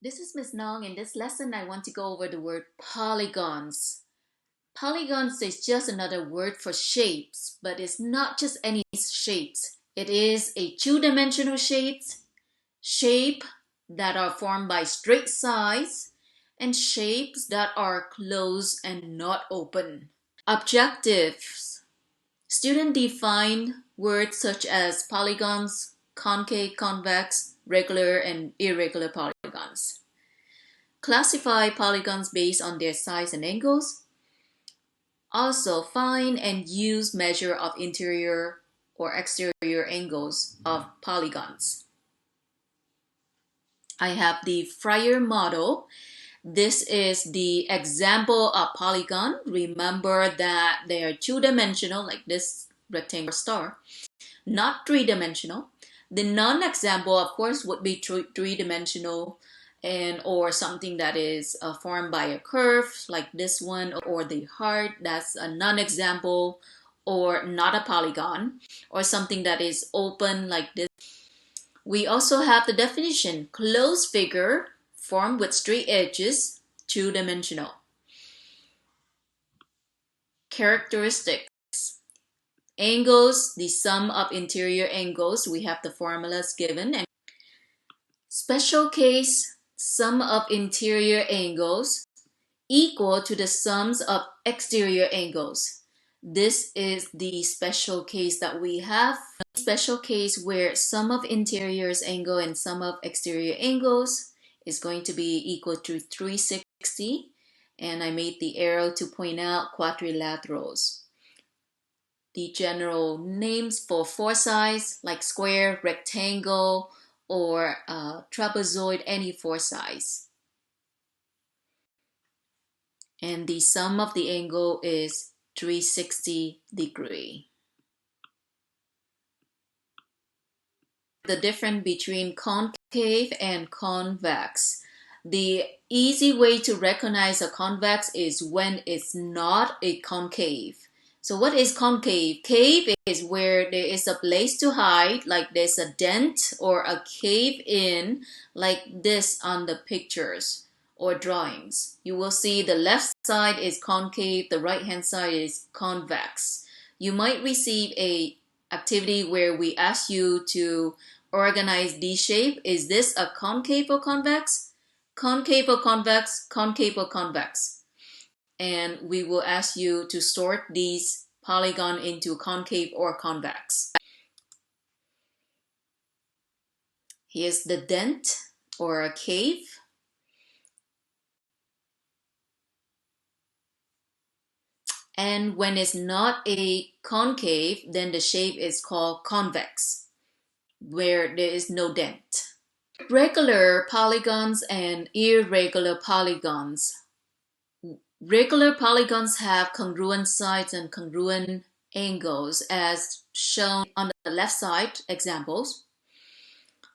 This is Miss Nong. In this lesson, I want to go over the word polygons. Polygons is just another word for shapes, but it's not just any shapes. It is a two-dimensional shape that are formed by straight sides, and shapes that are closed and not open. Objectives. Student define words such as polygons, concave, convex, regular, and irregular polygons. Classify polygons based on their size and angles. Also find and use measure of interior or exterior angles of polygons. I have the Fryer model. This is the example of polygon. Remember that they are two-dimensional, like this rectangular star, not three-dimensional. The non-example, of course, would be three-dimensional or something that is formed by a curve like this one, or the heart. That's a non-example or not a polygon, or something that is open like this. We also have the definition: closed figure formed with straight edges, two-dimensional. Characteristics: angles, the sum of interior angles. We have the formulas given. And special case, sum of interior angles equal to the sums of exterior angles. This is the special case that we have. Special case where sum of interior angle and sum of exterior angles is going to be equal to 360. And I made the arrow to point out quadrilaterals. The general names for four sides like square, rectangle, or trapezoid, any four sides. And the sum of the angle is 360 degree. The difference between concave and convex. The easy way to recognize a convex is when it's not a concave. So what is concave? Cave is where there is a place to hide, like there's a dent or a cave in, like this on the pictures or drawings. You will see the left side is concave, the right hand side is convex. You might receive a activity where we ask you to organize the shape. Is this a concave or convex? Concave or convex? Concave or convex? And we will ask you to sort these polygon into concave or convex. Here's the dent or a cave. And when it's not a concave, then the shape is called convex, where there is no dent. Regular polygons and irregular polygons. Regular polygons have congruent sides and congruent angles as shown on the left side examples.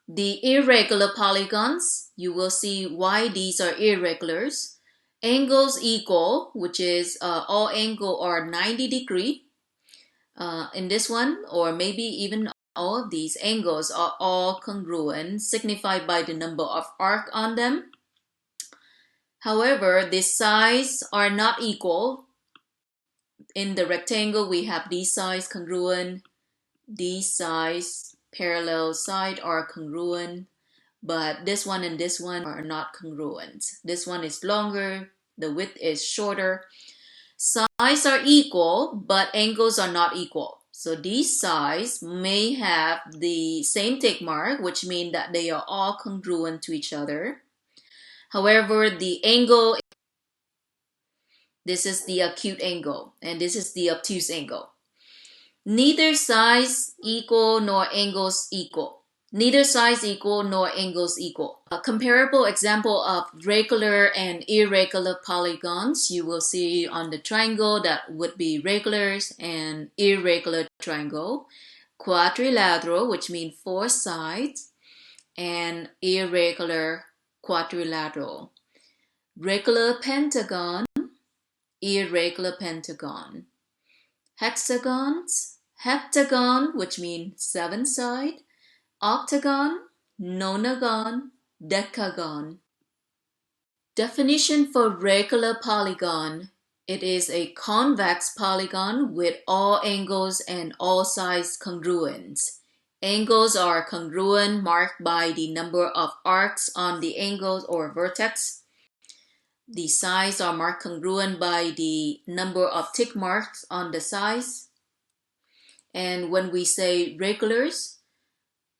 The irregular polygons, you will see why these are irregulars. Angles equal, which is all angle are 90 degree in this one, or maybe even all of these angles are all congruent, signified by the number of arc on them. However, the sides are not equal. In the rectangle, we have these sides congruent, these sides parallel side are congruent, but this one and this one are not congruent. This one is longer, the width is shorter. Sides are equal, but angles are not equal. So these sides may have the same tick mark, which means that they are all congruent to each other. However, the angle, this is the acute angle, and this is the obtuse angle. Neither sides equal nor angles equal. Neither sides equal nor angles equal. A comparable example of regular and irregular polygons you will see on the triangle, that would be regular and irregular triangle. Quadrilateral, which means four sides, and irregular quadrilateral. Regular pentagon, irregular pentagon. Hexagons, heptagon, which means seven side. Octagon, nonagon, decagon. Definition for regular polygon. It is a convex polygon with all angles and all sides congruent. Angles are congruent marked by the number of arcs on the angles or vertex. The sides are marked congruent by the number of tick marks on the sides. And when we say regulars,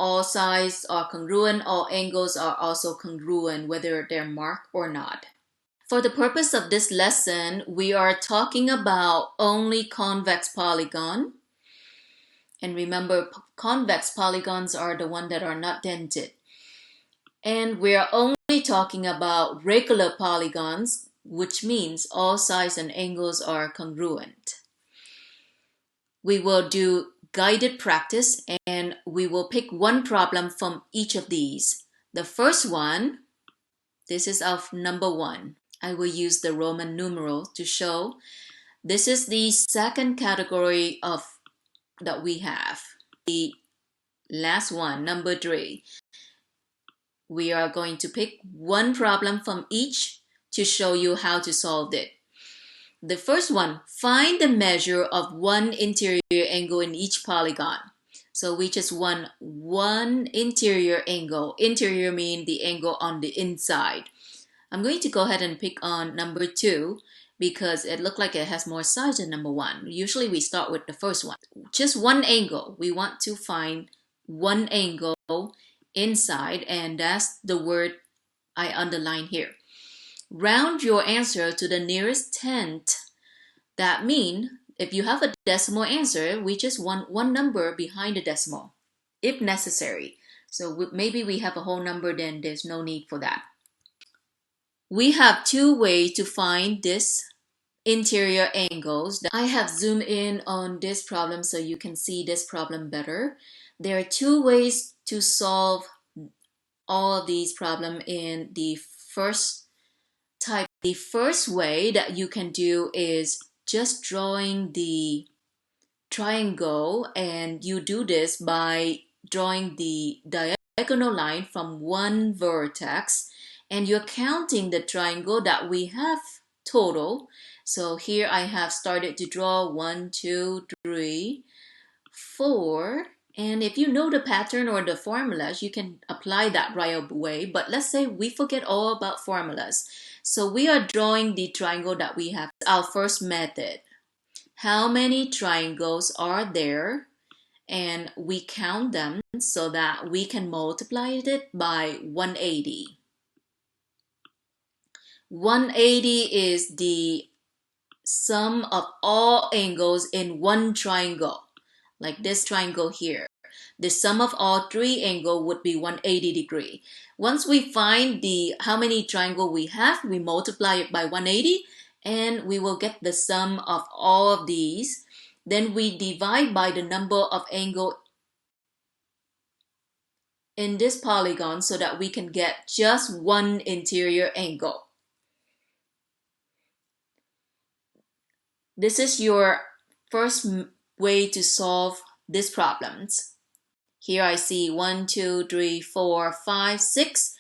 all sides are congruent, all angles are also congruent, whether they're marked or not. For the purpose of this lesson, we are talking about only convex polygon. And remember, convex polygons are the ones that are not dented. And we are only talking about regular polygons, which means all sides and angles are congruent. We will do guided practice and we will pick one problem from each of these. The first one, this is of number 1. I will use the Roman numeral to show this is the second category of that we have. The last one, number 3. We are going to pick one problem from each to show you how to solve it. The first one, find the measure of one interior angle in each polygon. So we just want one interior angle. Interior means the angle on the inside. I'm going to go ahead and pick on number 2 because it looked like it has more sides than number 1. Usually we start with the first one. Just one angle. We want to find one angle inside, and that's the word I underline here. Round your answer to the nearest tenth. That means if you have a decimal answer, we just want one number behind the decimal, if necessary. So maybe we have a whole number, then there's no need for that. We have 2 ways to find this interior angles. I have zoomed in on this problem so you can see this problem better. There are 2 ways to solve all of these problems in the first type. The first way that you can do is just drawing the triangle, and you do this by drawing the diagonal line from one vertex, and you're counting the triangle that we have total. So here I have started to draw 1, 2, 3, 4. And if you know the pattern or the formulas, you can apply that right away. But let's say we forget all about formulas. So we are drawing the triangle that we have. Our first method. How many triangles are there? And we count them so that we can multiply it by 180. 180 is the sum of all angles in one triangle. Like this triangle here. The sum of all 3 angles would be 180 degrees. Once we find how many triangles we have, we multiply it by 180 and we will get the sum of all of these. Then we divide by the number of angles in this polygon so that we can get just one interior angle. This is your first way to solve these problems. Here I see 1, 2, 3, 4, 5, 6.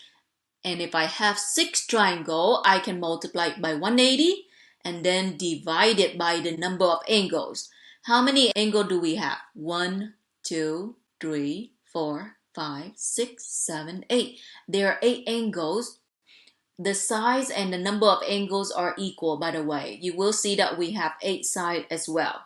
And if I have 6 triangles, I can multiply it by 180 and then divide it by the number of angles. How many angles do we have? 1, 2, 3, 4, 5, 6, 7, 8. There are 8 angles. The size and the number of angles are equal, by the way. You will see that we have 8 sides as well.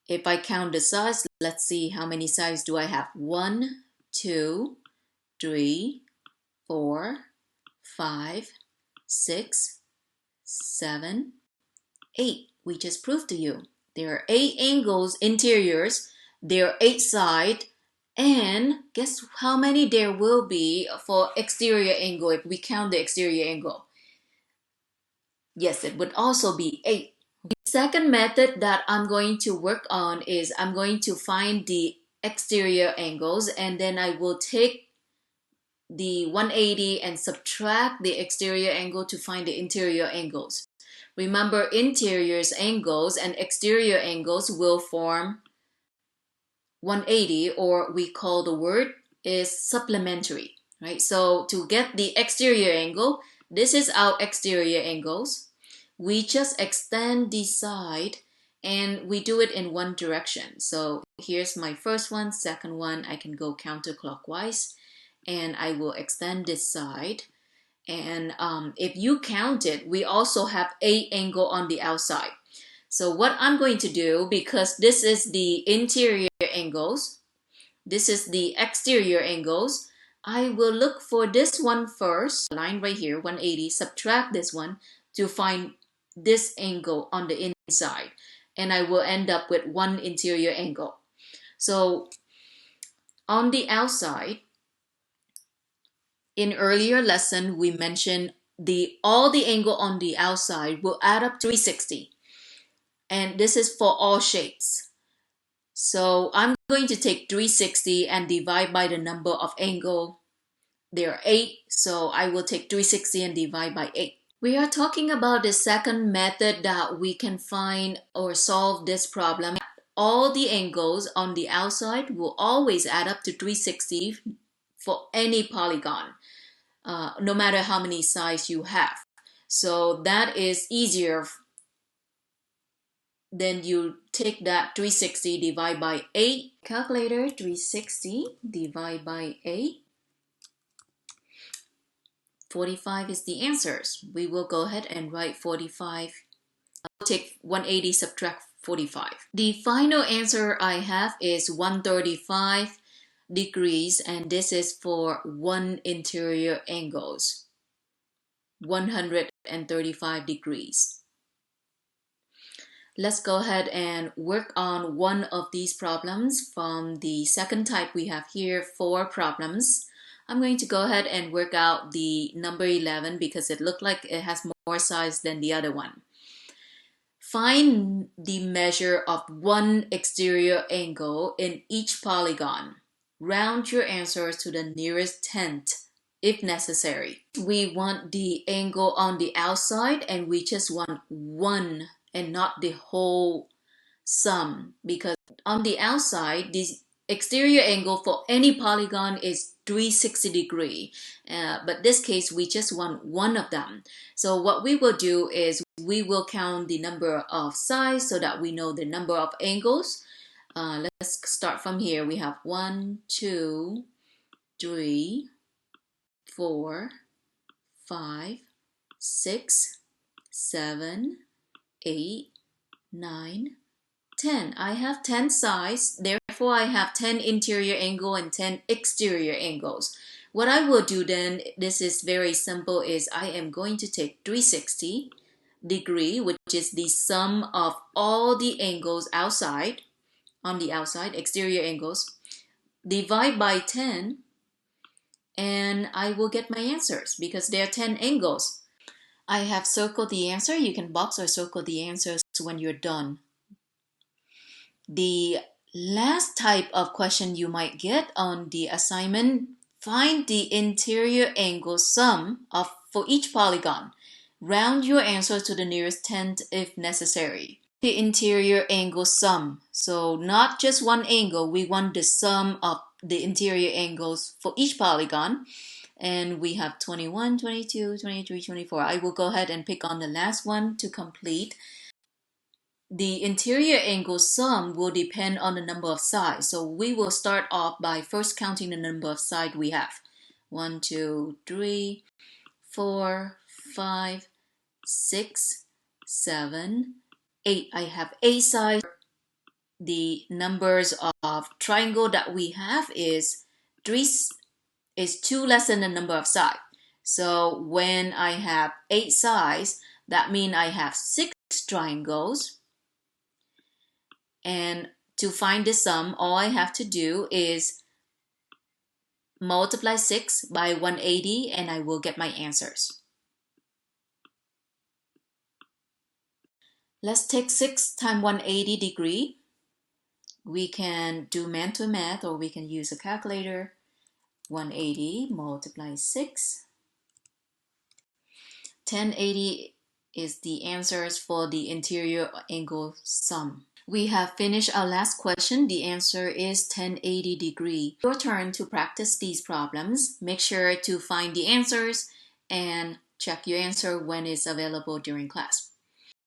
If I count the sides, let's see how many sides do I have. 1, 2, 3, 4, 5, 6, 7, 8. We just proved to you. There are 8 angles, interiors. There are 8 sides. And guess how many there will be for exterior angle if we count the exterior angle? Yes, it would also be 8. The second method that I'm going to work on is I'm going to find the exterior angles and then I will take the 180 and subtract the exterior angle to find the interior angles. Remember, interior angles and exterior angles will form 180, or we call the word is supplementary, right? So to get the exterior angle, this is our exterior angles. We just extend the side and we do it in one direction. So here's my first one, second one, I can go counterclockwise and I will extend this side. And if you count it, we also have 8 angle on the outside. So what I'm going to do, because this is the interior angles, this is the exterior angles, I will look for this one first, line right here, 180, subtract this one to find this angle on the inside. And I will end up with one interior angle. So on the outside, in earlier lesson, we mentioned all the angle on the outside will add up to 360. And this is for all shapes. So I'm going to take 360 and divide by the number of angle. There are 8, so I will take 360 and divide by 8. We are talking about the second method that we can find or solve this problem. All the angles on the outside will always add up to 360 for any polygon, no matter how many sides you have. So that is easier. Then you take that 360 divide by 8. Calculator, 360 divide by 8. 45 is the answers. We will go ahead and write 45. I'll take 180 subtract 45. The final answer I have is 135 degrees, and this is for one interior angles. 135 degrees. Let's go ahead and work on one of these problems from the second type. We have here 4 problems. I'm going to go ahead and work out the number 11 because it looked like it has more sides than the other one. Find the measure of one exterior angle in each polygon. Round your answers to the nearest tenth if necessary. We want the angle on the outside and we just want one and not the whole sum, because on the outside the exterior angle for any polygon is 360 degree, but this case we just want one of them. So what we will do is we will count the number of sides so that we know the number of angles. Let's start from here. We have 1, 2, 3, 4, 5, 6, 7, 8, 9, 10. I have 10 sides, therefore I have 10 interior angle and 10 exterior angles. What I will do then, this is very simple, is I am going to take 360 degree, which is the sum of all the angles outside, on the outside, exterior angles, divide by 10, and I will get my answers because there are 10 angles. I have circled the answer. You can box or circle the answers when you're done. The last type of question you might get on the assignment, find the interior angle sum for each polygon. Round your answers to the nearest tenth if necessary. The interior angle sum. So not just one angle, we want the sum of the interior angles for each polygon. And we have 21, 22, 23, 24. I will go ahead and pick on the last one to complete. The interior angle sum will depend on the number of sides. So we will start off by first counting the number of sides we have. 1, 2, 3, 4, 5, 6, 7, 8. I have 8 sides. The numbers of triangle that we have is 2 less than the number of sides. So when I have 8 sides, that means I have 6 triangles. And to find the sum, all I have to do is multiply 6 by 180 and I will get my answers. Let's take 6 times 180 degree. We can do math to math or we can use a calculator. 180 multiply 6. 1080 is the answers for the interior angle sum. We have finished our last question. The answer is 1080 degree. Your turn to practice these problems. Make sure to find the answers and check your answer when it's available during class.